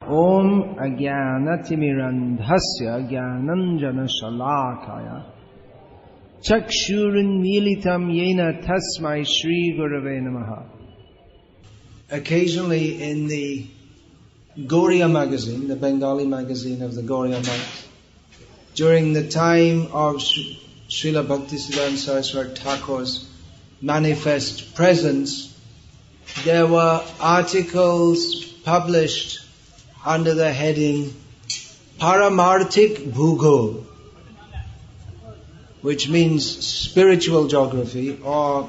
Om Ajnanatimirandhasya Jnananjana Shalakaya Chakshurunmilitam Yena Tasmai Shri Gurave Namaha. Occasionally in the Gauriya magazine, the Bengali magazine of the Gauriya monks, during the time of Srila Bhaktisiddhanta Saraswati Thakur's manifest presence, there were articles published under the heading Paramarthik Bhugol, which means spiritual geography, or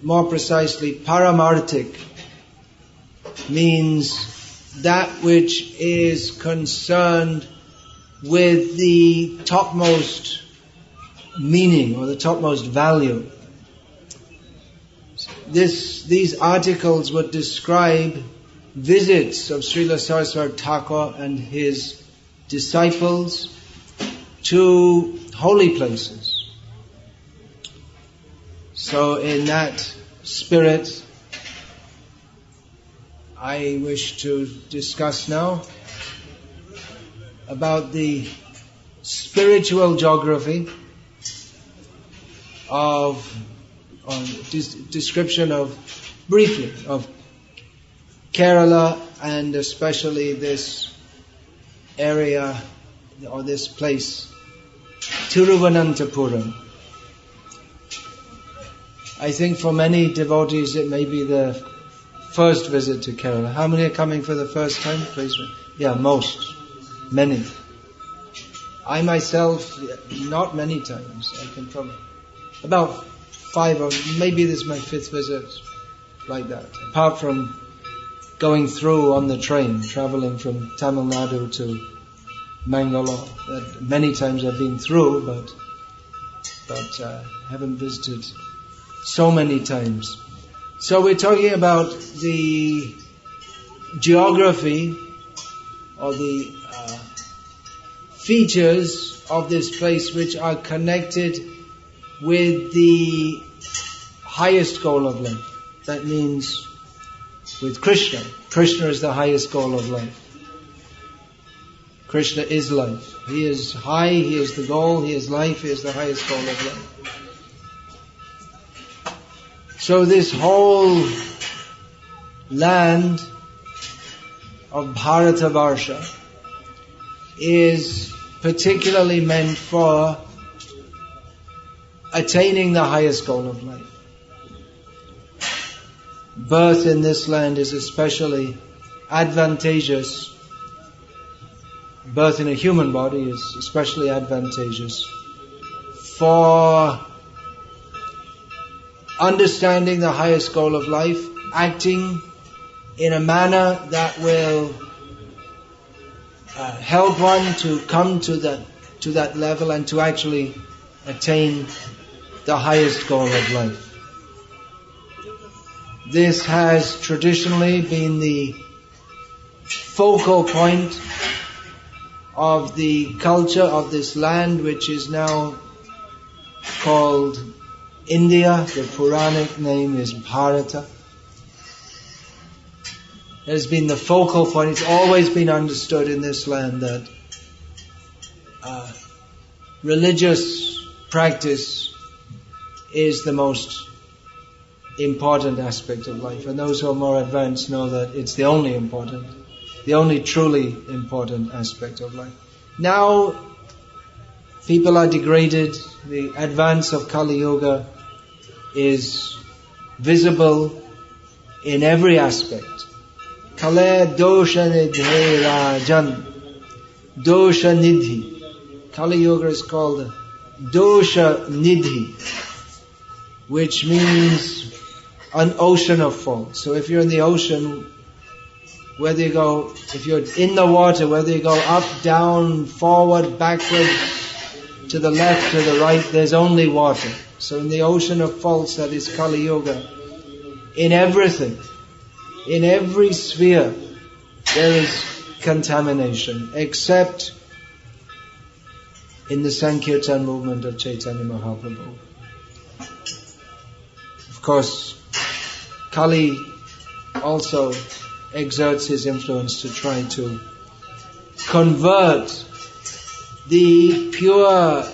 more precisely Paramarthik means that which is concerned with the topmost meaning or the topmost value. These articles would describe visits of Srila Saraswati Thakur and his disciples to holy places. So in that spirit, I wish to discuss now about the spiritual geography description of, briefly, of Kerala, and especially this area or this place, Thiruvananthapuram. I think for many devotees it may be the first visit to Kerala. How many are coming for the first time? Please. Yeah, most. Many. I myself, not many times. I can probably, about 5 or maybe this is my 5th visit like that. Apart from going through on the train, traveling from Tamil Nadu to Mangalore. That many times I've been through, but haven't visited so many times. So we're talking about the geography or the features of this place which are connected with the highest goal of life. That means with Krishna. Krishna is the highest goal of life. Krishna is life. He is high, He is the goal, He is life, He is the highest goal of life. So this whole land of Bharatavarsha is particularly meant for attaining the highest goal of life. Birth in this land is especially advantageous. Birth in a human body is especially advantageous for understanding the highest goal of life, acting in a manner that will help one to come to that level and to actually attain the highest goal of life. This has traditionally been the focal point of the culture of this land, which is now called India. The Puranic name is Bharata. It has been the focal point. It's always been understood in this land that religious practice is the most important aspect of life. And those who are more advanced know that it's the only truly important aspect of life. Now, people are degraded. The advance of Kali Yuga is visible in every aspect. Kale dosha nidhi rajan. Dosha nidhi. Kali Yuga is called dosha nidhi, which means an ocean of faults. So if you're in the ocean, if you're in the water, whether you go up, down, forward, backward, to the left, to the right, there's only water. So in the ocean of faults that is Kali Yuga, in everything, in every sphere, there is contamination, except in the Sankirtan movement of Chaitanya Mahaprabhu. Of course, Kali also exerts his influence to try to convert the pure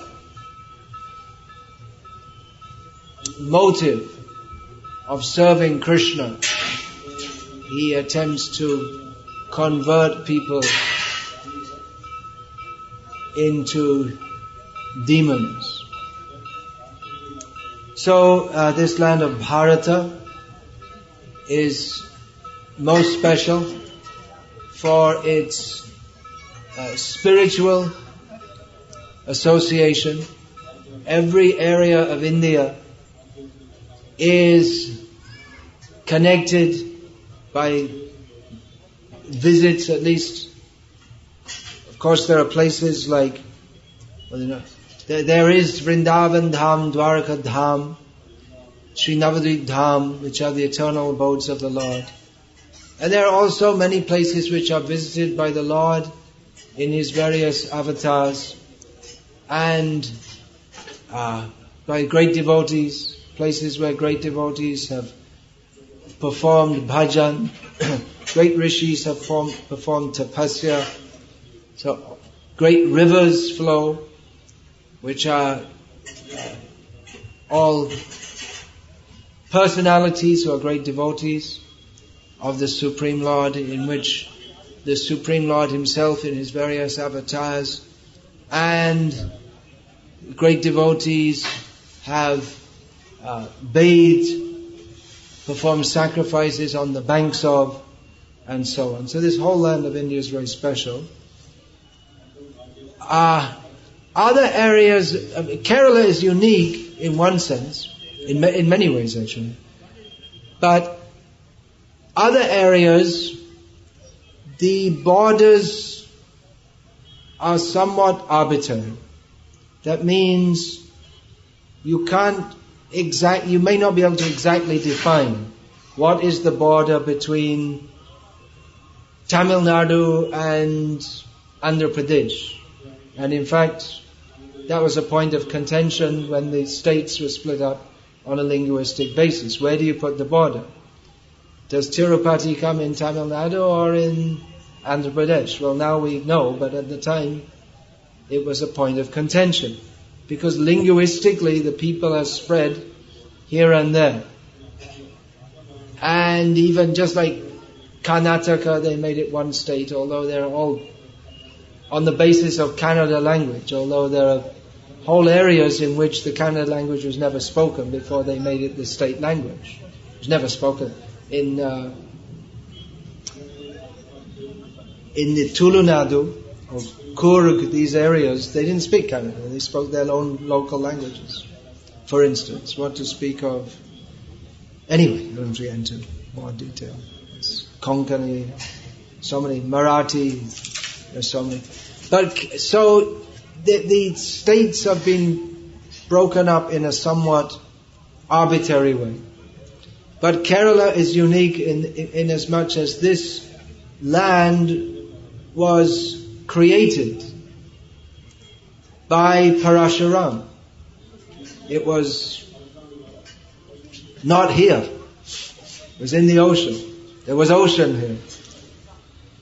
motive of serving Krishna. He attempts to convert people into demons. So this land of Bharata is most special for its spiritual association. Every area of India is connected by visits, at least. Of course, there are places like, there is Vrindavan Dham, Dwaraka Dham, Sri Navadvip Dham, which are the eternal abodes of the Lord. And there are also many places which are visited by the Lord in His various avatars, and by great devotees, places where great devotees have performed bhajan, great rishis have performed tapasya. So great rivers flow, which are all personalities who are great devotees of the Supreme Lord, in which the Supreme Lord Himself in His various avatars and great devotees have bathed, performed sacrifices on the banks of, and so on. So this whole land of India is very special. Other areas, Kerala is unique in one sense, in many ways actually. But other areas, the borders are somewhat arbitrary. That means you may not be able to exactly define what is the border between Tamil Nadu and Andhra Pradesh. And in fact, that was a point of contention when the states were split up on a linguistic basis. Where do you put the border? Does Tirupati come in Tamil Nadu or in Andhra Pradesh? Well, now we know, but at the time it was a point of contention, because linguistically the people are spread here and there. And even just like Karnataka, they made it one state, although they're all on the basis of Kannada language, although there are whole areas in which the Kannada language was never spoken before they made it the state language. It was never spoken. In the Tulu Nadu or Coorg, these areas, they didn't speak Kannada. They spoke their own local languages. For instance, what to speak of? Anyway, I don't want to get into more detail. It's Konkani, so many Marathi, there's so many. But so the states have been broken up in a somewhat arbitrary way. But Kerala is unique in as much as this land was created by Parashuram. It was not here. It was in the ocean. There was ocean here.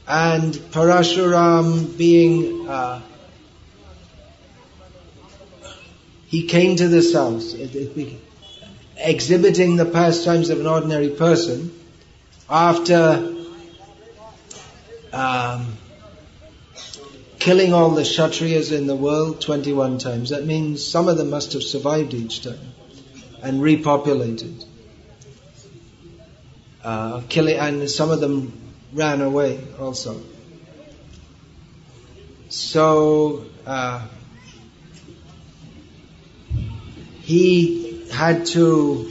And Parashuram being, he came to the south, exhibiting the pastimes of an ordinary person after killing all the Kshatriyas in the world 21 times. That means some of them must have survived each time and repopulated. And some of them ran away also. So he had to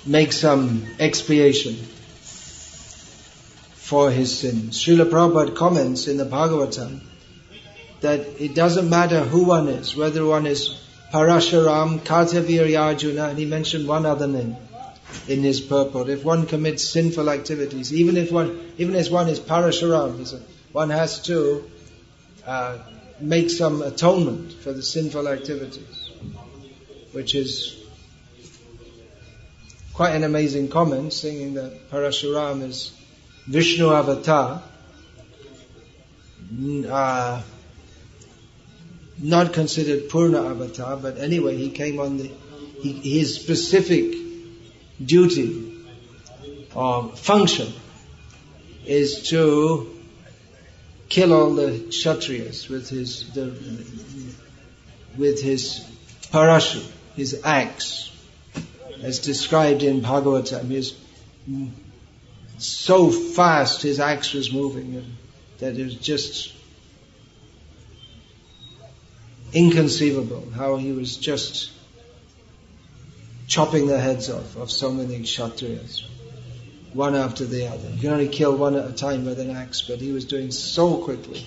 make some expiation for his sins. Srila Prabhupada comments in the Bhagavatam that it doesn't matter who one is, whether one is Parashuram, Kartavir, Arjuna, and he mentioned one other name in his purport. If one commits sinful activities, even as one is Parashuram, one has to make some atonement for the sinful activities, which is quite an amazing comment, saying that Parashuram is Vishnu avatar, not considered Purna avatar, but anyway, he came on his specific duty or function is to kill all the Kshatriyas with his parashu, his axe, as described in Bhagavatam. He's so fast his axe was moving that it was just inconceivable how he was just chopping the heads off of so many Kshatriyas, one after the other. You can only kill one at a time with an axe, but he was doing so quickly.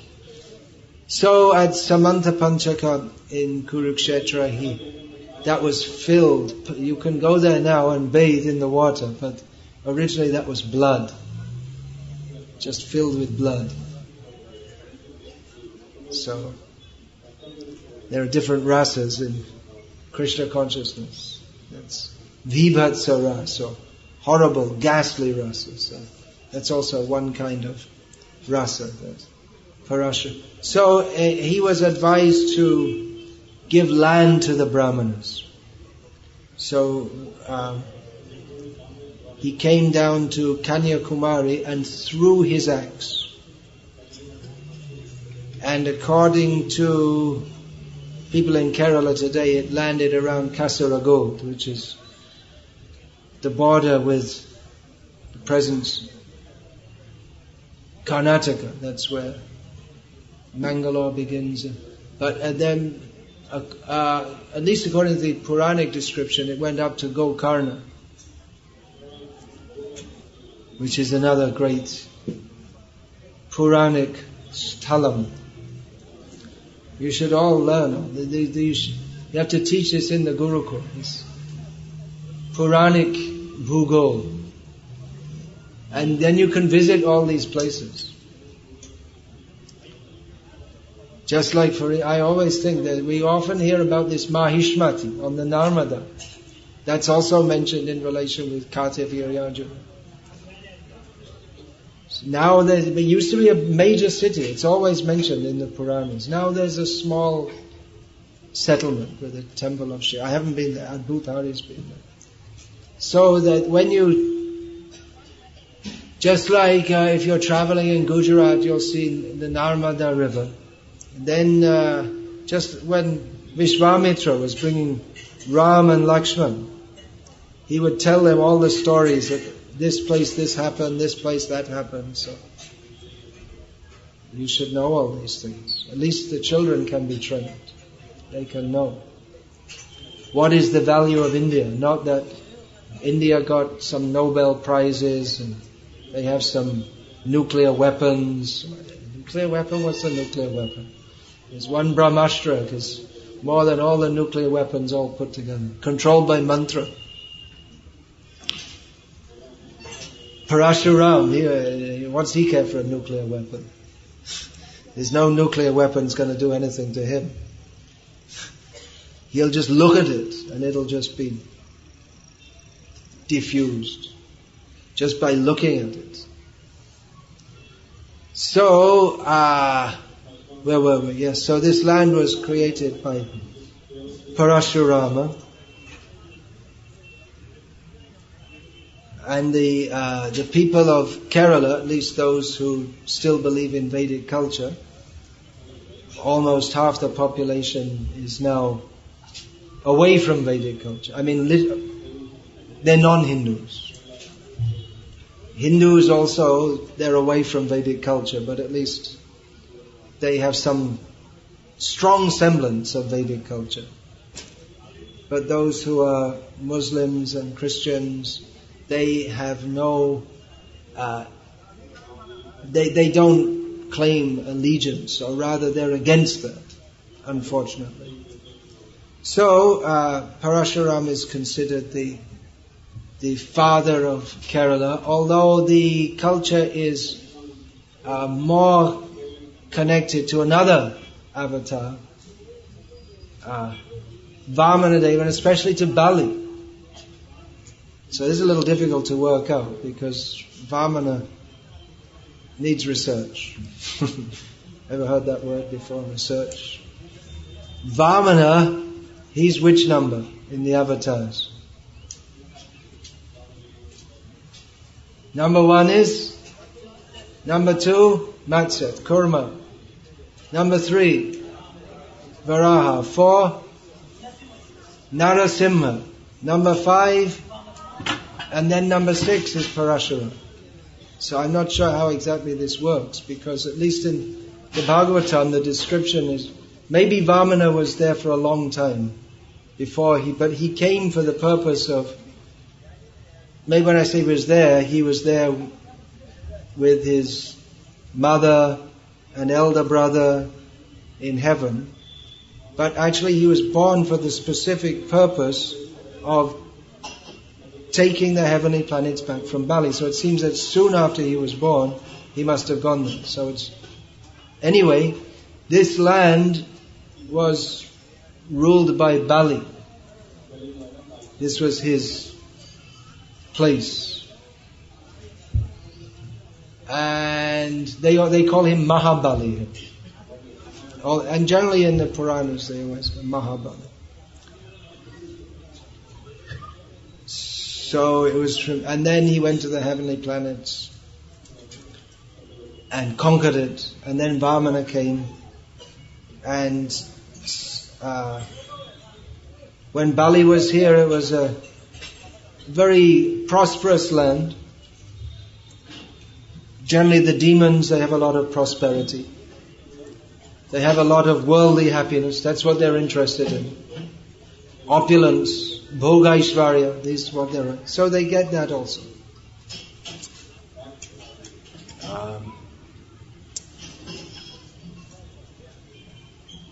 So at Samanta Panchaka in Kurukshetra, that was filled. You can go there now and bathe in the water, but originally that was blood, just filled with blood. So there are different rasas in Krishna consciousness. That's vibhatsa rasa, horrible, ghastly rasa. So that's also one kind of rasa, that's parasha. So he was advised to give land to the brahmanas. So he came down to Kanyakumari and threw his axe. And according to people in Kerala today, it landed around Kasaragod, which is the border with the present Karnataka. That's where Mangalore begins. But then, at least according to the Puranic description, it went up to Gokarna, which is another great Puranic sthalam. You should all learn. You have to teach this in the Gurukul. This Puranic Bhugol. And then you can visit all these places. Just like I always think that we often hear about this Mahishmati on the Narmada. That's also mentioned in relation with Kartavirya. Now there used to be a major city. It's always mentioned in the Puranas. Now there's a small settlement with a temple of Shiva. I haven't been there. Adbhut Hari's been there. So that when you, just like if you're traveling in Gujarat, you'll see the Narmada River. Then just when Vishwamitra was bringing Ram and Lakshman, he would tell them all the stories that this place this happened, this place that happened. So you should know all these things. At least the children can be trained. They can know. What is the value of India? Not that India got some Nobel prizes and they have some nuclear weapons. Nuclear weapon? What's a nuclear weapon? There's one Brahmastra, is more than all the nuclear weapons all put together. Controlled by mantra. Parashuram, what's he care for a nuclear weapon? There's no nuclear weapon's going to do anything to him. He'll just look at it and it'll just be diffused just by looking at it. So, where were we? Yes, so this land was created by Parashurama. And the people of Kerala, at least those who still believe in Vedic culture, almost half the population is now away from Vedic culture. I mean, they're non-Hindus. Hindus also, they're away from Vedic culture, but at least they have some strong semblance of Vedic culture. But those who are Muslims and Christians, they have no, they don't claim allegiance, or rather they're against that, unfortunately. So, Parashuram is considered the father of Kerala, although the culture is more connected to another avatar, Vamanadeva, and especially to Bali. So this is a little difficult to work out because Vamana needs research. Ever heard that word before, research? Vamana, he's which number in the avatars? Number 1 is? Number 2, Matsya, Kurma. Number 3, Varaha. 4, Narasimha. Number 5, and then number 6 is Parashura. So I'm not sure how exactly this works, because at least in the Bhagavatam the description is, maybe Vamana was there for a long time before but he came for the purpose of, maybe when I say he was there with his mother and elder brother in heaven, but actually he was born for the specific purpose of taking the heavenly planets back from Bali. So it seems that soon after he was born, he must have gone there. So anyway, this land was ruled by Bali. This was his place. And they call him Mahabali. And generally in the Puranas they always call Mahabali. So it was and then he went to the heavenly planets and conquered it. And then Vamana came, and when Bali was here, it was a very prosperous land. Generally the demons, they have a lot of prosperity. They have a lot of worldly happiness. That's what they're interested in. Opulence, Bhoga Ishvarya, this is what they're... So they get that also.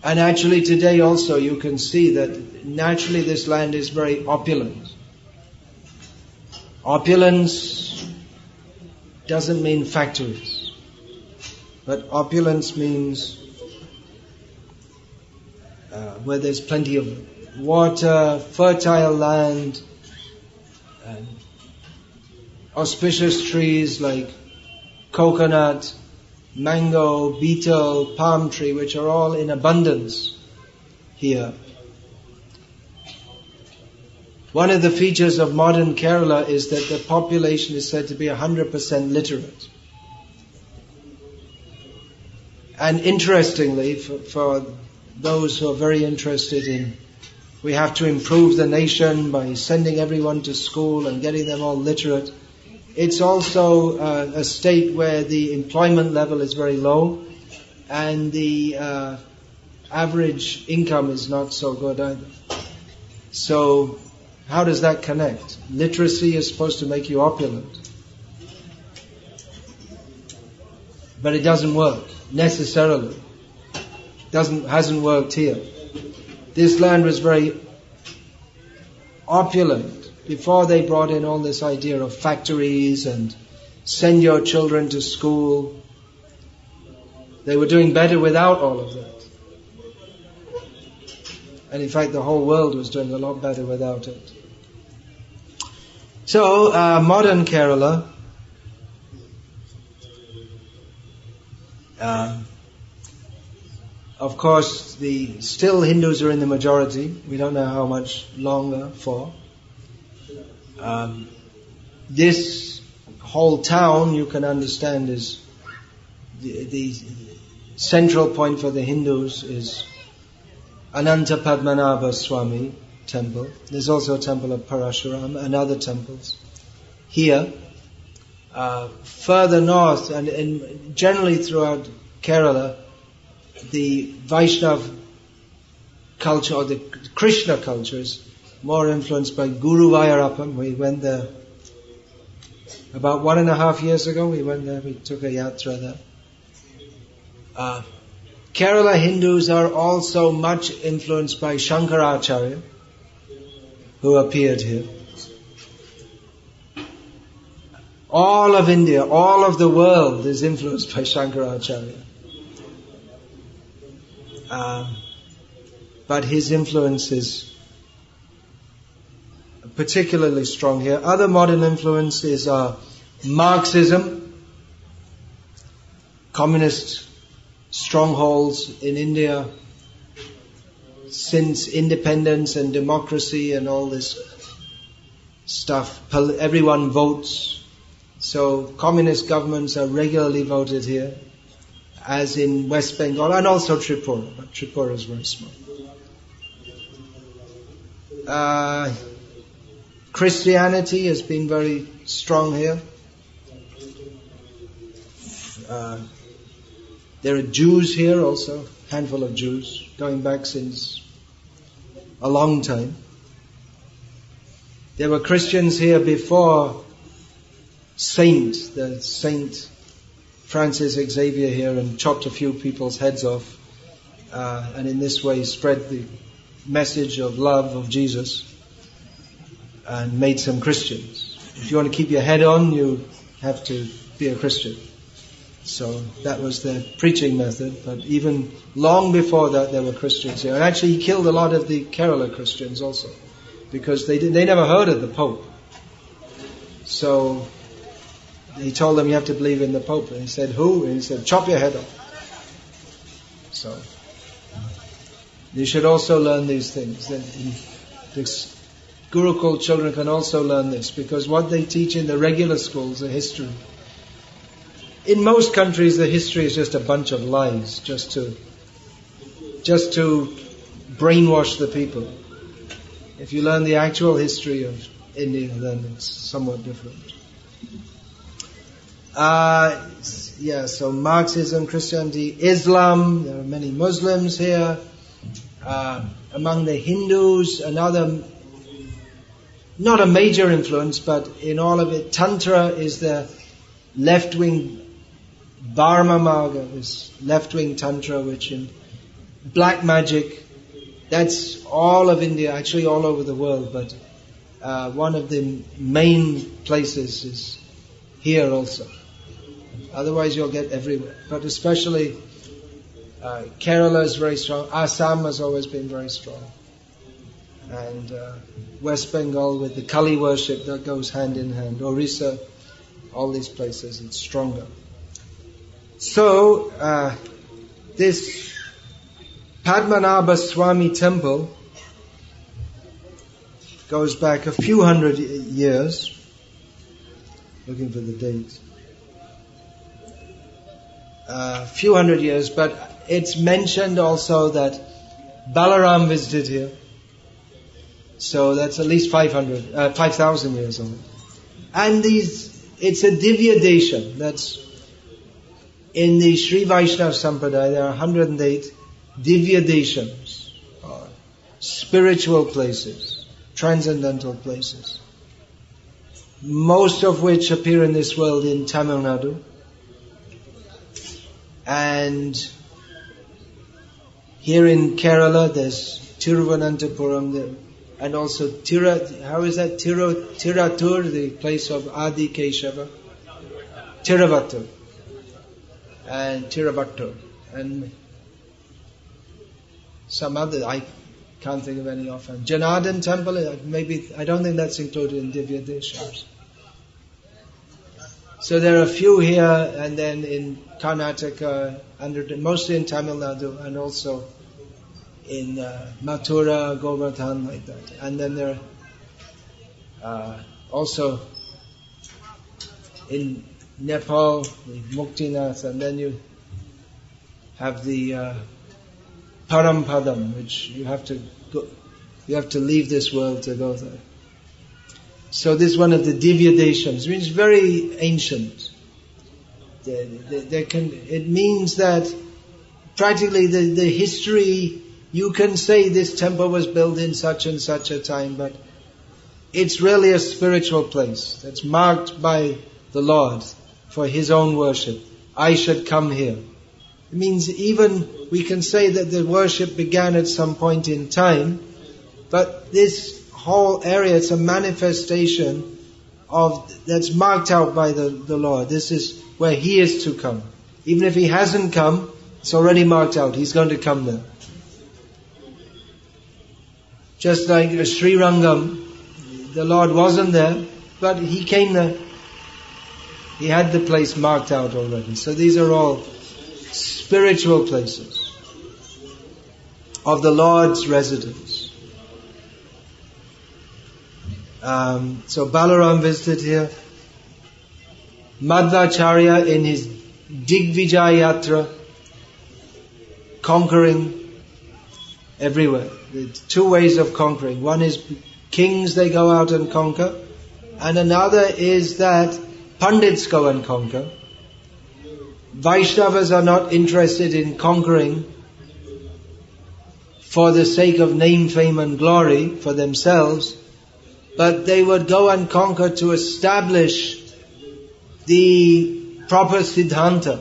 And actually today also you can see that naturally this land is very opulent. Opulence doesn't mean factories, but opulence means where there's plenty of water, fertile land, and auspicious trees like coconut, mango, betel, palm tree, which are all in abundance here. One of the features of modern Kerala is that the population is said to be 100% literate. And interestingly, for those who are very interested in, we have to improve the nation by sending everyone to school and getting them all literate. It's also a state where the employment level is very low and the average income is not so good either. So how does that connect? Literacy is supposed to make you opulent, but it doesn't work necessarily. Hasn't worked here. This land was very opulent before they brought in all this idea of factories and send your children to school. They were doing better without all of that. And in fact the whole world was doing a lot better without it. So modern Kerala, of course, still Hindus are in the majority. We don't know how much longer for. This whole town, you can understand, is the central point for the Hindus is Ananta Padmanabha Swami temple. There's also a temple of Parashuram and other temples here. Further north and generally throughout Kerala, the Vaishnav culture or the Krishna culture is more influenced by Guru Vayarappan. We went there about 1.5 years ago. We went there, we took a yatra there. Kerala Hindus are also much influenced by Shankaracharya, who appeared here. All of India, all of the world is influenced by Shankaracharya. But his influence is particularly strong here. Other modern influences are Marxism, communist strongholds in India since independence and democracy and all this stuff. Everyone votes. So communist governments are regularly voted here, as in West Bengal and also Tripura, but Tripura is very small. Christianity has been very strong here. There are Jews here also, a handful of Jews, going back since a long time. There were Christians here before the Saint Francis Xavier here, and chopped a few people's heads off, and in this way spread the message of love of Jesus and made some Christians. If you want to keep your head on, you have to be a Christian. So that was their preaching method, but even long before that there were Christians here. And actually he killed a lot of the Kerela Christians also, because they never heard of the Pope. So he told them, you have to believe in the Pope. And he said, who? And he said, chop your head off. So you should also learn these things. The Gurukul children can also learn this, because what they teach in the regular schools, the history. In most countries, the history is just a bunch of lies, just to brainwash the people. If you learn the actual history of India, then it's somewhat different. So Marxism, Christianity, Islam, there are many Muslims here. Among the Hindus, another, not a major influence, but in all of it, Tantra is the left-wing Dharma Marga, this left-wing Tantra, which in black magic, that's all of India, actually all over the world, but one of the main places is here also. Otherwise you'll get everywhere. But especially Kerala is very strong. Assam has always been very strong. And West Bengal with the Kali worship, that goes hand in hand. Orissa, all these places, it's stronger. So, this Padmanabha Swami temple goes back a few hundred years. Looking for the date. A few hundred years, but it's mentioned also that Balaram visited here. So that's at least 5,000 years old. And it's a Divya Desha. That's in the Sri Vaishnava Sampradaya, there are 108 Divya Deshams, or spiritual places, transcendental places. Most of which appear in this world in Tamil Nadu. And here in Kerala, there's Tiruvananthapuram, and also Tiratur, the place of Adi Keshava, Tiravattur, and Tiravattur, and some other, I can't think of any offhand. Janardhan temple, maybe, I don't think that's included in Divya Deshams. So there are a few here, and then in Karnataka, mostly in Tamil Nadu, and also in Mathura, Govardhan, like that. And then there are also in Nepal, the Muktinath, and then you have the Parampadam, which you have to leave this world to go there. So this is one of the Divya Deshams. It means very ancient. It means that practically the history, you can say this temple was built in such and such a time, but it's really a spiritual place that's marked by the Lord for His own worship. I should come here. It means even we can say that the worship began at some point in time, but this whole area, it's a manifestation that's marked out by the Lord. This is where He is to come. Even if He hasn't come, it's already marked out. He's going to come there. Just like Sri Rangam, the Lord wasn't there, but He came there. He had the place marked out already. So these are all spiritual places of the Lord's residence. So Balaram visited here. Madhvacharya in his Digvijay Yatra, conquering everywhere. There's two ways of conquering. One is kings, they go out and conquer, and another is that Pandits go and conquer. Vaishnavas are not interested in conquering for the sake of name, fame and glory for themselves, but they would go and conquer to establish the proper Siddhanta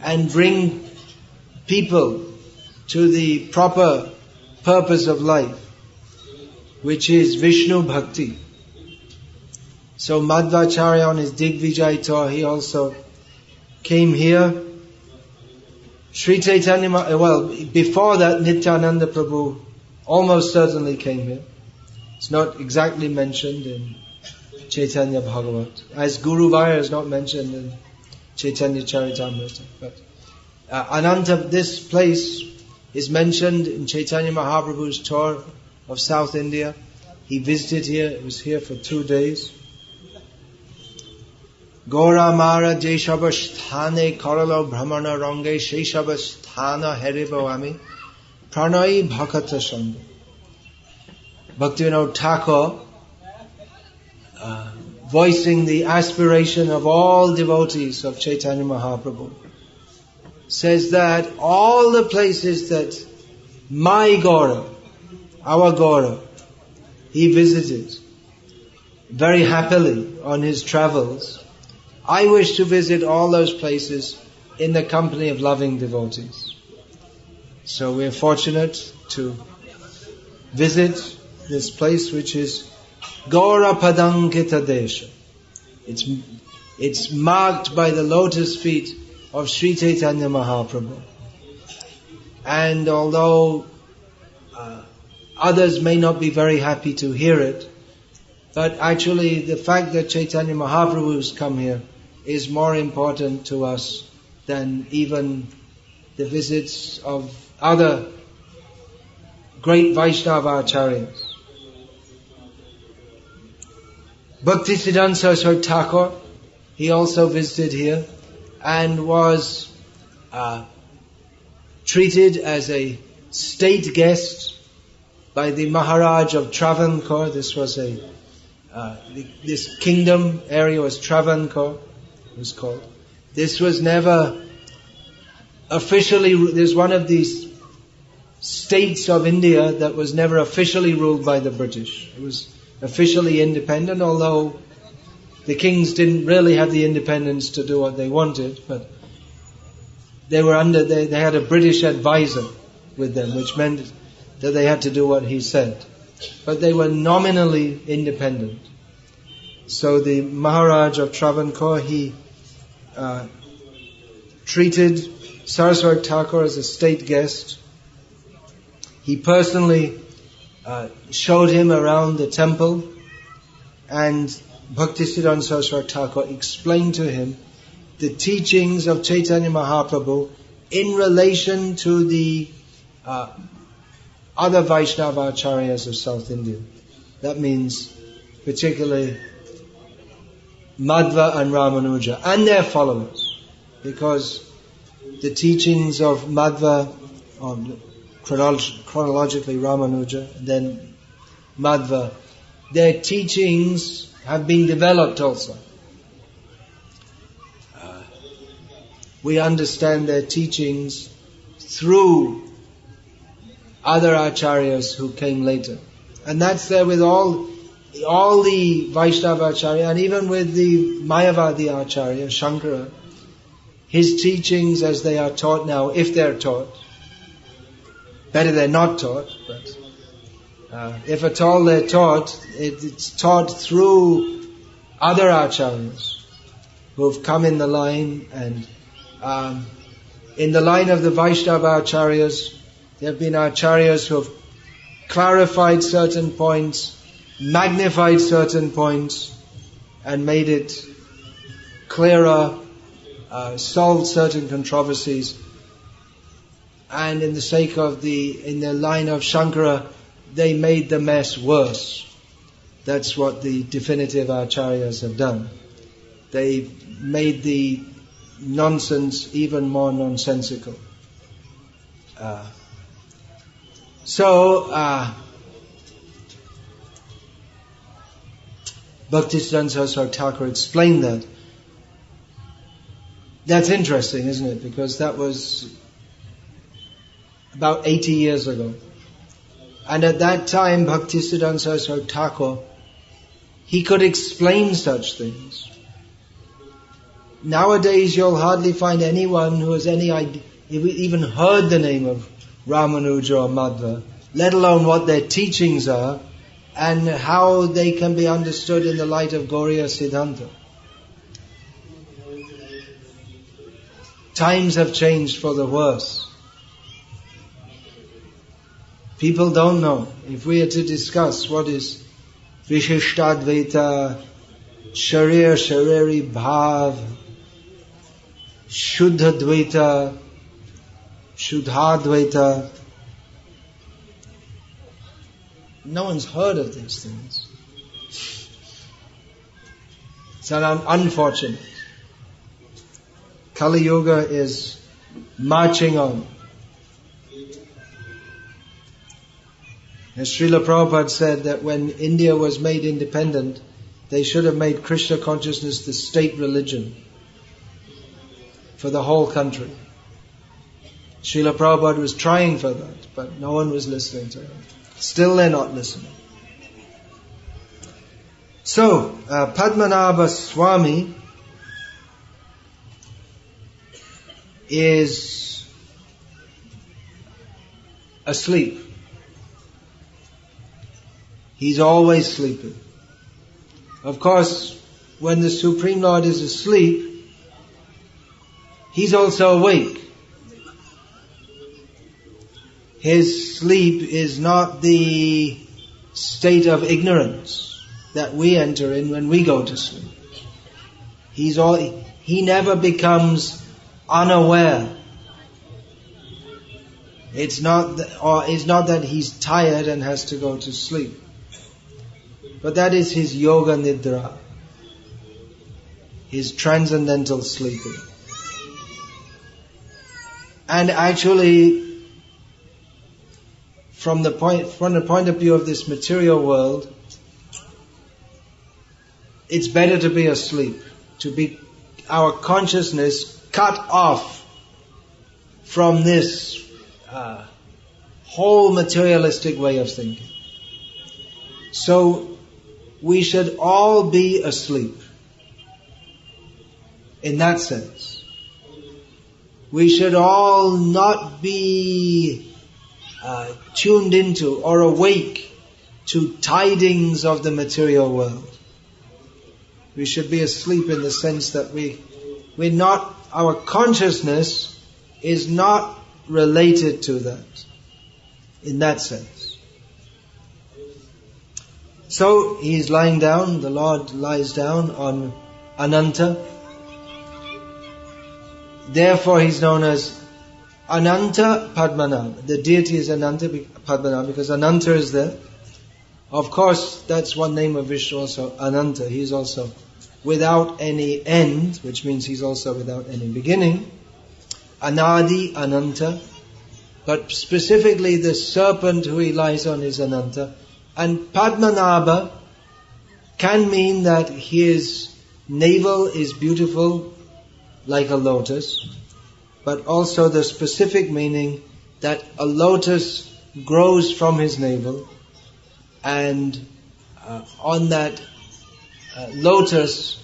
and bring people to the proper purpose of life, which is Vishnu Bhakti. So Madhvacharya on his Digvijay tour, he also came here. Sri Chaitanya, before that Nityananda Prabhu almost certainly came here. It's not exactly mentioned in Chaitanya Bhagavat, as Guru Vaya is not mentioned in Chaitanya Charitamrita. But Ananta, this place is mentioned in Chaitanya Mahaprabhu's tour of South India. He visited here, he was here for 2 days. Gora Mara Jeshabasthane Karalo Brahmana Range Sheshabasthana Heribawami Pranai Bhakata Sangha. Bhaktivinoda Thakur, voicing the aspiration of all devotees of Chaitanya Mahaprabhu, says that all the places that my Gora, our Gora, he visited very happily on his travels, I wish to visit all those places in the company of loving devotees. So we are fortunate to visit this place, which is Gaura Padankita Desha. It's marked by the lotus feet of Sri Chaitanya Mahaprabhu. And although others may not be very happy to hear it, but actually the fact that Chaitanya Mahaprabhu has come here is more important to us than even the visits of other great Vaishnava acharyas. Bhaktisiddhanta Saraswati Thakur, he also visited here and was treated as a state guest by the Maharaj of Travancore. This was this kingdom area was Travancore, it was called. This was never officially, there's one of these states of India that was never officially ruled by the British. It was officially independent, although the kings didn't really have the independence to do what they wanted, but they were they had a British advisor with them, which meant that they had to do what he said. But they were nominally independent. So the Maharaj of Travancore, he treated Saraswati Thakur as a state guest. He personally showed him around the temple, and Bhaktisiddhanta Saraswati Thakur explained to him the teachings of Chaitanya Mahaprabhu in relation to the other Vaishnava acharyas of South India. That means particularly Madhva and Ramanuja and their followers, because the teachings of Madhva, chronologically Ramanuja, then Madhva, their teachings have been developed also. We understand their teachings through other acharyas who came later. And that's there with all the Vaishnava acharya, and even with the Mayavadi acharya, Shankara. His teachings as they are taught now, if they're taught, better they're not taught, but if at all they're taught, it's taught through other acharyas who have come in the line, and in the line of the Vaishnava acharyas, there have been acharyas who have clarified certain points magnified certain points and made it clearer, solved certain controversies. And in the line of Shankara, they made the mess worse. That's what the definitive acharyas have done. They made the nonsense even more nonsensical. Bhaktisiddhanta Saraswati Thakur explained that. That's interesting, isn't it? Because that was about 80 years ago. And at that time, Bhaktisiddhanta Saraswati Thakur, he could explain such things. Nowadays, you'll hardly find anyone who has any idea, even heard the name of Ramanuja or Madhva, let alone what their teachings are and how they can be understood in the light of Gauriya Siddhanta. Times have changed for the worse. People don't know. If we are to discuss what is Vishishtadvaita, Shariri Bhav, Shuddhadvaita, Shuddhadvaita, no one's heard of these things. It's unfortunate. Kali Yuga is marching on. As Srila Prabhupada said that when India was made independent, they should have made Krishna consciousness the state religion for the whole country. Srila Prabhupada was trying for that, but no one was listening to him. Still they're not listening. So, Padmanabha Swami is asleep. He's always sleeping. Of course, when the Supreme Lord is asleep, He's also awake. His sleep is not the state of ignorance that we enter in when we go to sleep. He never becomes unaware. It's not that he's tired and has to go to sleep. But that is his yoga nidra, his transcendental sleeping. And actually, from the point of view of this material world, it's better to be asleep, to be our consciousness cut off from this whole materialistic way of thinking. So we should all be asleep. In that sense, we should all not be tuned into or awake to tidings of the material world. We should be asleep in the sense that our consciousness is not related to that, in that sense. So he's lying down, the Lord lies down on Ananta. Therefore he's known as Ananta Padmanabha. The deity is Ananta Padmanabha because Ananta is there. Of course, that's one name of Vishnu also, Ananta. He's also without any end, which means he's also without any beginning. Anadi, Ananta. But specifically the serpent who he lies on is Ananta. And Padmanabha can mean that his navel is beautiful like a lotus, but also the specific meaning that a lotus grows from his navel, and on that lotus,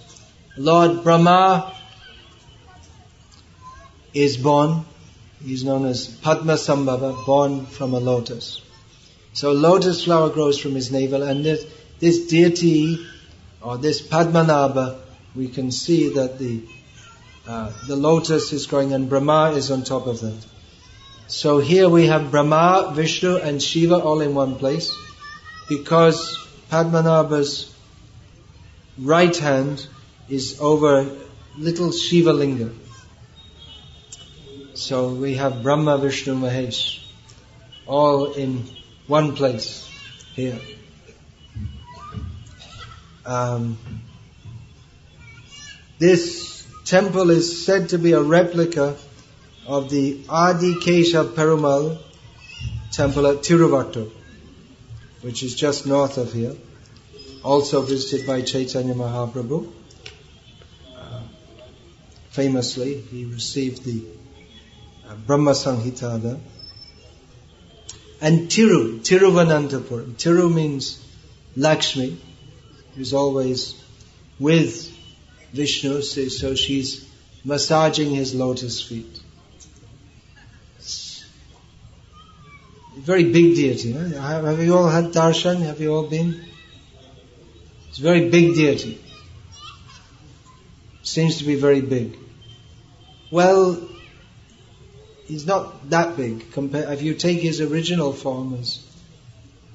Lord Brahma is born. He's known as Padma Sambhava, born from a lotus. So lotus flower grows from his navel, and this deity, or this Padmanabha, we can see that the lotus is growing and Brahma is on top of that. So here we have Brahma, Vishnu and Shiva all in one place, because Padmanabha's right hand is over little Shiva Linga. So we have Brahma, Vishnu, Mahesh, all in one place here. This temple is said to be a replica of the Adi Kesha Perumal temple at Tiruvallur, which is just north of here, also visited by Chaitanya Mahaprabhu. Famously, he received the Brahma Samhita there. And Tiruvananthapuram. Tiru means Lakshmi, who's always with Vishnu, so she's massaging his lotus feet. Very big deity. Huh? Have you all had darshan? Have you all been? It's a very big deity. Seems to be very big. Well, he's not that big. If you take his original form as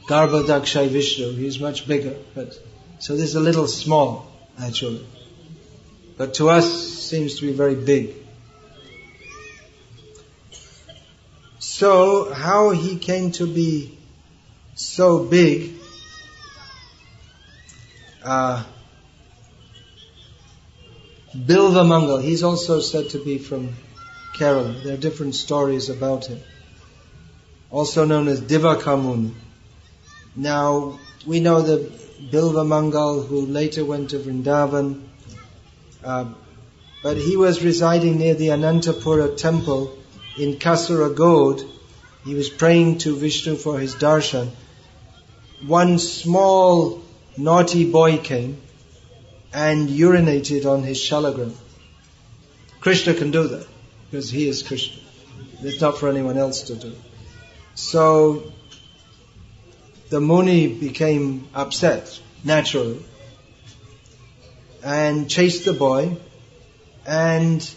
Garbhodakshay Vishnu, he's much bigger. So this is a little small, actually. But to us, seems to be very big. So, how he came to be so big, Bilvamangal, he's also said to be from Kerala. There are different stories about him. Also known as Divakamuni. Now, we know that Bilvamangal, who later went to Vrindavan, but he was residing near the Anantapura temple in Kasaragod. He was praying to Vishnu for his darshan. One small naughty boy came and urinated on his shalagram. Krishna can do that because he is Krishna. It's not for anyone else to do. So the Muni became upset, naturally, and chased the boy, and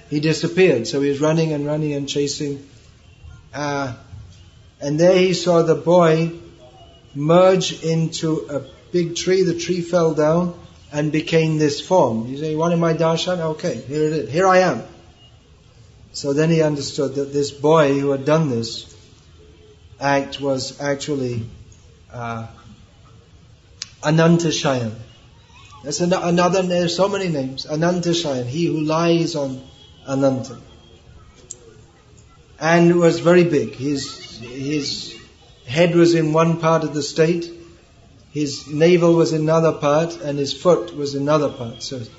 he disappeared. So he was running and chasing. And there he saw the boy merge into a big tree. The tree fell down and became this form. He said, "You wanted my darshan? Okay, here it is. Here I am." So then he understood that this boy who had done this act was actually Anantashayan. There's another, there's so many names. Anantashayan, he who lies on Ananta. And was very big. His head was in one part of the state, his navel was in another part, and his foot was in another part. So if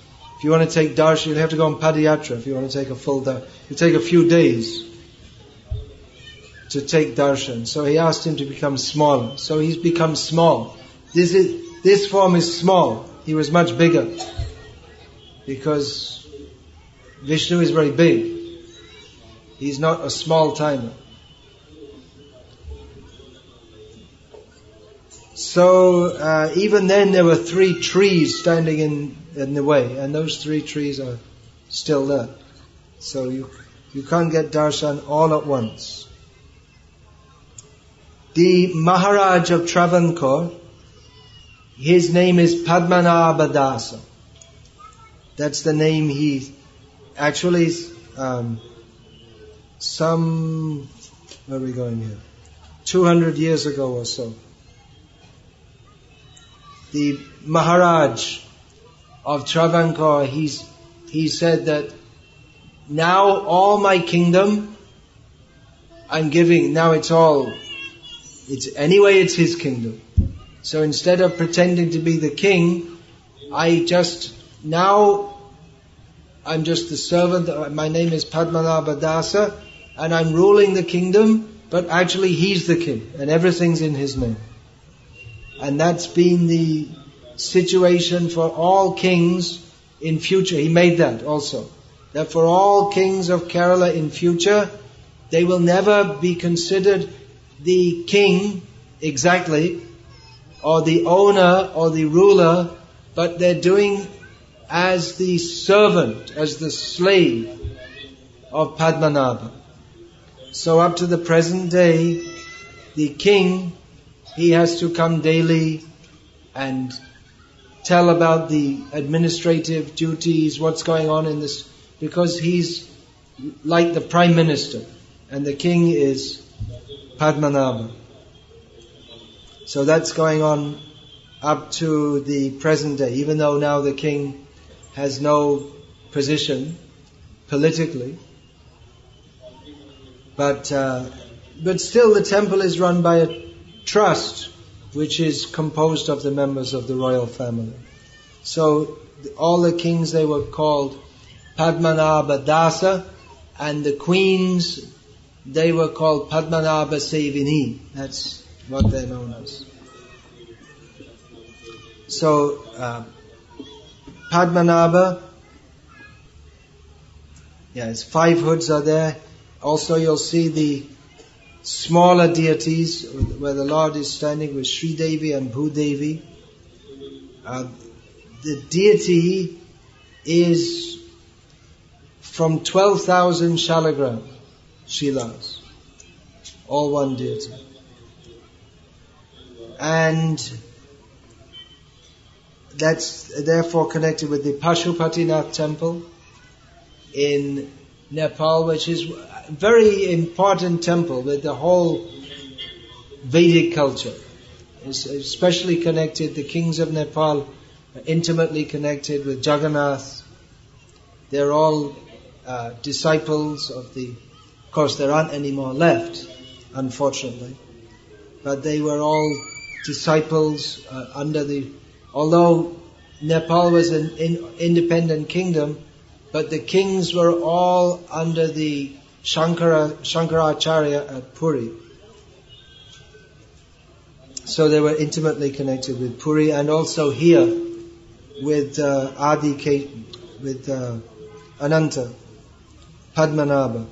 you want to take darshan, you'll have to go on padayatra. If you want to take a full darshan, it'll take a few days to take darshan. So he asked him to become smaller. So he's become small. This form is small. He was much bigger because Vishnu is very big. He's not a small timer. So even then there were 3 trees standing in the way, and those 3 trees are still there. So you can't get darshan all at once. The Maharaj of Travancore, his name is Padmanabhadasa. That's the name he actually where are we going here? 200 years ago or so. The Maharaj of Travancore, he said that now all my kingdom I'm giving, now it's his kingdom. So instead of pretending to be the king, I'm just the servant. My name is Padmanabhadasa, and I'm ruling the kingdom, but actually he's the king, and everything's in his name. And that's been the situation for all kings in future. He made that also. That for all kings of Kerala in future, they will never be considered the king exactly, or the owner, or the ruler, but they're doing as the servant, as the slave of Padmanabha. So up to the present day, the king, he has to come daily and tell about the administrative duties, what's going on in this, because he's like the Prime Minister and the king is Padmanabha. So that's going on up to the present day, even though now the king has no position politically. But still the temple is run by a trust which is composed of the members of the royal family. So all the kings, they were called Padmanabha Dasa, and the queens, they were called Padmanabha Sevini. That's what they're known as. So Padmanabha, yes, 5 hoods are there. Also you'll see the smaller deities where the Lord is standing with Sri Devi and Bhudevi. The deity is from 12,000 shalagram shilas, all one deity. And that's therefore connected with the Pashupatinath temple in Nepal, which is a very important temple with the whole Vedic culture. It's especially connected, the kings of Nepal are intimately connected with Jagannath. They're all disciples of of course there aren't any more left, unfortunately, but they were all disciples although Nepal was an independent kingdom, but the kings were all under the Shankaracharya at Puri. So they were intimately connected with Puri, and also here with Ananta, Padmanabha.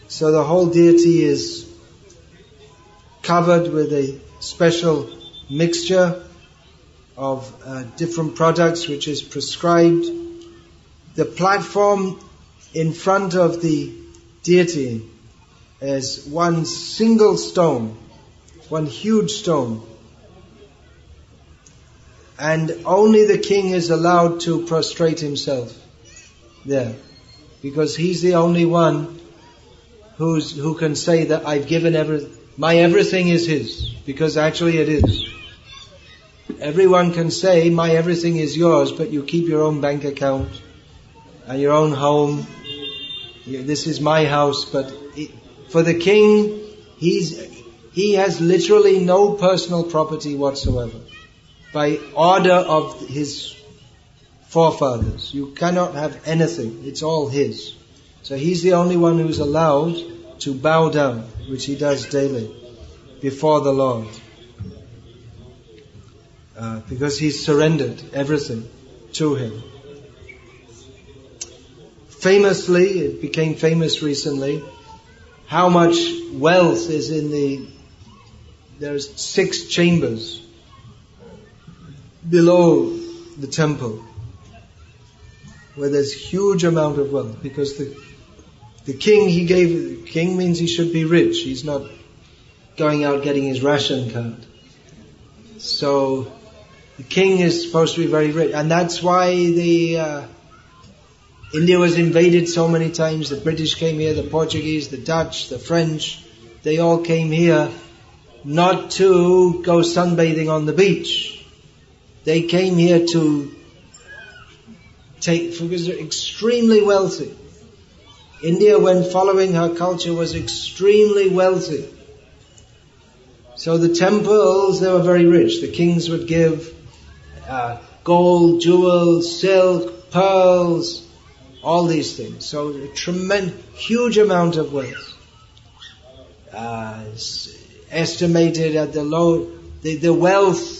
So the whole deity is covered with a special mixture of different products which is prescribed. The platform in front of the deity is one single stone, one huge stone. And only the king is allowed to prostrate himself there, because he's the only one who can say that I've given my everything is his, because actually it is. Everyone can say my everything is yours, but you keep your own bank account and your own home. This is my house, but for the king, he has literally no personal property whatsoever. By order of his forefathers, you cannot have anything. It's all his. So he's the only one who's allowed to bow down, which he does daily, before the Lord. Because he's surrendered everything to him. Famously, it became famous recently, how much wealth is there's 6 chambers below the temple, where there's huge amount of wealth, because the king means he should be rich. He's not going out getting his ration card. So the king is supposed to be very rich, and that's why India was invaded so many times. The British came here, the Portuguese, the Dutch, the French. They all came here not to go sunbathing on the beach. They came here because they're extremely wealthy. India, when following her culture, was extremely wealthy. So the temples, they were very rich. The kings would give gold, jewels, silk, pearls, all these things. So a tremendous, huge amount of wealth. Estimated at the wealth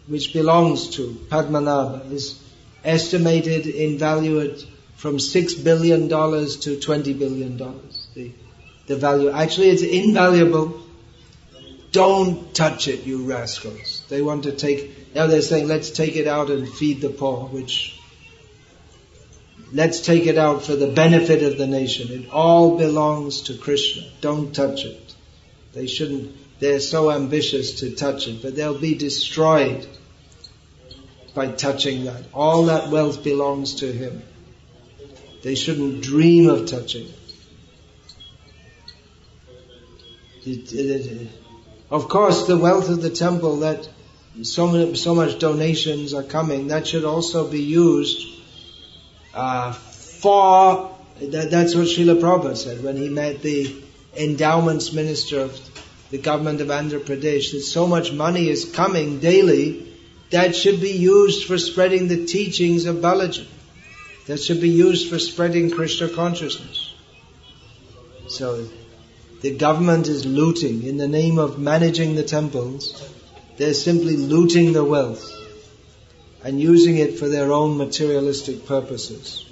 which belongs to Padmanabha is estimated in value at from $6 billion to $20 billion. The value. Actually, it's invaluable. Don't touch it, you rascals. They want to now they're saying, let's take it out and feed the poor, let's take it out for the benefit of the nation. It all belongs to Krishna. Don't touch it. They shouldn't. they're so ambitious to touch it, but they'll be destroyed by touching that. All that wealth belongs to him. They shouldn't dream of touching it. Of course, the wealth of the temple, that so much donations are coming, that should also be used for, that's what Srila Prabhupada said when he met the endowments minister of the government of Andhra Pradesh, that so much money is coming daily, that should be used for spreading the teachings of Balaji. That should be used for spreading Krishna consciousness. So, the government is looting in the name of managing the temples. They're simply looting the wealth and using it for their own materialistic purposes.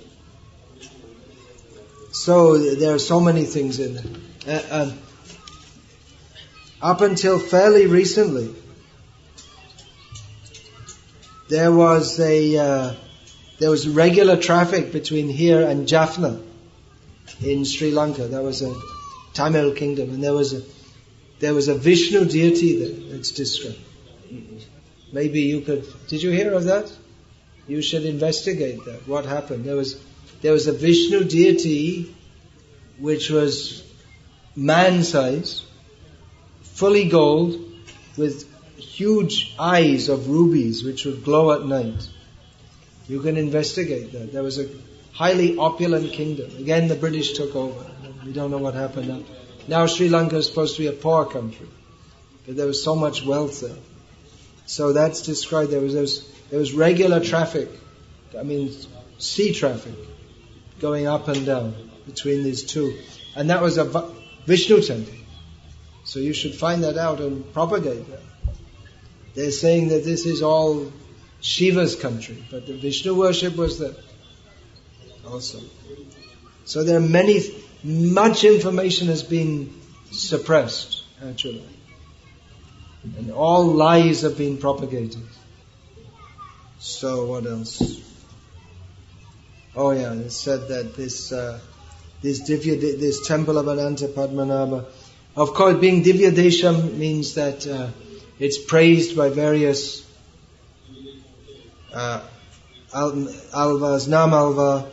So there are so many things in it. Up until fairly recently, there was regular traffic between here and Jaffna in Sri Lanka. That was a Tamil kingdom, and there was a Vishnu deity there. That's described. Maybe you could. Did you hear of that? You should investigate that. What happened? There was a Vishnu deity which was man-sized, fully gold, with huge eyes of rubies which would glow at night. You can investigate that. There was a highly opulent kingdom. Again, the British took over. We don't know what happened now. Now Sri Lanka is supposed to be a poor country, but there was so much wealth there. So that's described. There was regular traffic. Sea traffic going up and down between these two, and that was a Vishnu temple. So you should find that out and propagate that. They're saying that this is all Shiva's country, but the Vishnu worship was there also. So there are much information has been suppressed, actually. And all lies have been propagated. So what else? Oh yeah, it said that this temple of Ananta Padmanabha, of course, being Divya Desham means that it's praised by various alvas, Namalva.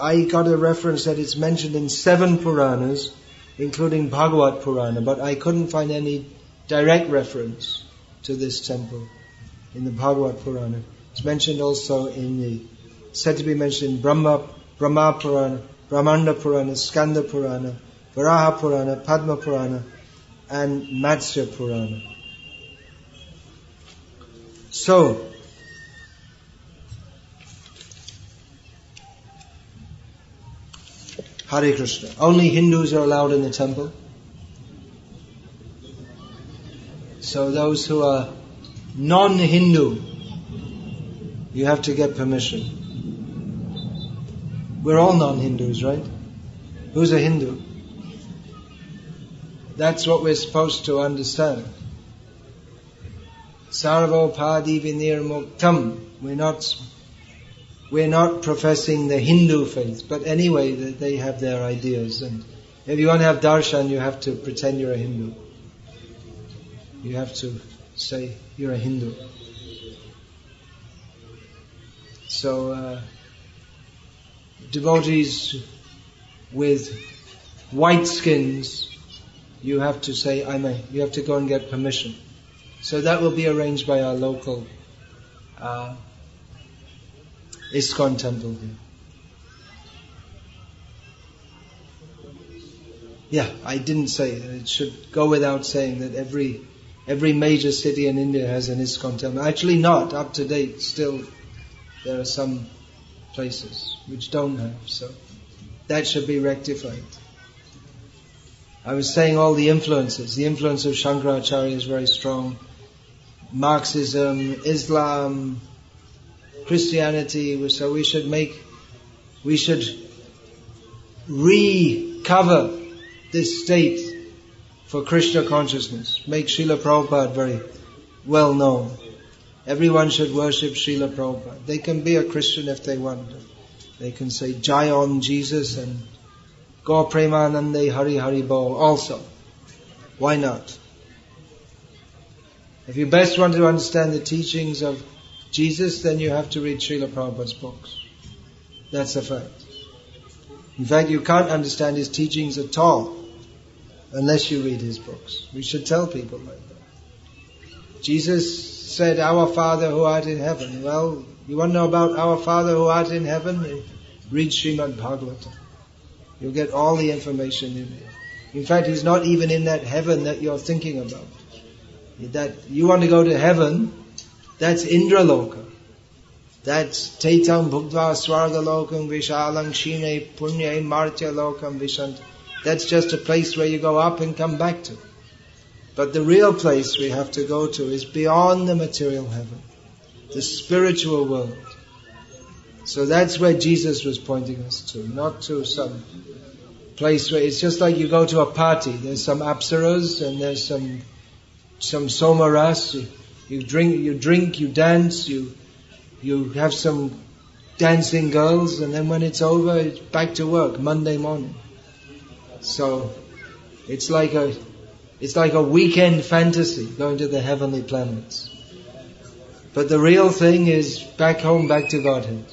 I got a reference that it's mentioned in 7 Puranas, including Bhagavat Purana, but I couldn't find any direct reference to this temple in the Bhagavat Purana. It's mentioned also said to be mentioned in Brahma Purana, Brahmanda Purana, Skanda Purana, Varaha Purana, Padma Purana, and Matsya Purana. So, Hare Krishna. Only Hindus are allowed in the temple. So those who are non-Hindu, you have to get permission. We're all non-Hindus, right? Who's a Hindu? That's what we're supposed to understand. Sarvopadi vinirmuktam. We're not professing the Hindu faith, but anyway, they have their ideas. And if you want to have darshan, you have to pretend you're a Hindu. You have to say you're a Hindu. So, devotees with white skins, you have to say, you have to go and get permission. So that will be arranged by our local ISKCON temple here. Yeah, I didn't say it should go without saying that every major city in India has an ISKCON temple. Actually not, up to date, still there are some places which don't have, so that should be rectified. I was saying all the influences. The influence of Shankaracharya is very strong. Marxism, Islam, Christianity, so we should recover this state for Krishna consciousness. Make Srila Prabhupada very well known. Everyone should worship Srila Prabhupada. They can be a Christian if they want. They can say Jai on Jesus and Gaur Premanande Hari Hari Bo also. Why not? If you best want to understand the teachings of Jesus, then you have to read Srila Prabhupada's books. That's a fact. In fact, you can't understand his teachings at all unless you read his books. We should tell people like that. Jesus said, "Our Father who art in heaven." Well, you want to know about our Father who art in heaven? Read Srimad Bhagavatam. You'll get all the information you need. In fact, he's not even in that heaven that you're thinking about. That you want to go to heaven, that's Indraloka. That's Taitam Bhukva Swarga Lokam Vishalang Shine Punya Martya Lokam Vishant. That's just a place where you go up and come back to. But the real place we have to go to is beyond the material heaven, the spiritual world. So that's where Jesus was pointing us to, not to some place where it's just like you go to a party. There's some apsaras and there's some somaras. You drink, you dance, you have some dancing girls, and then when it's over, it's back to work, Monday morning. So it's like a weekend fantasy, going to the heavenly planets. But the real thing is back home, back to Godhead.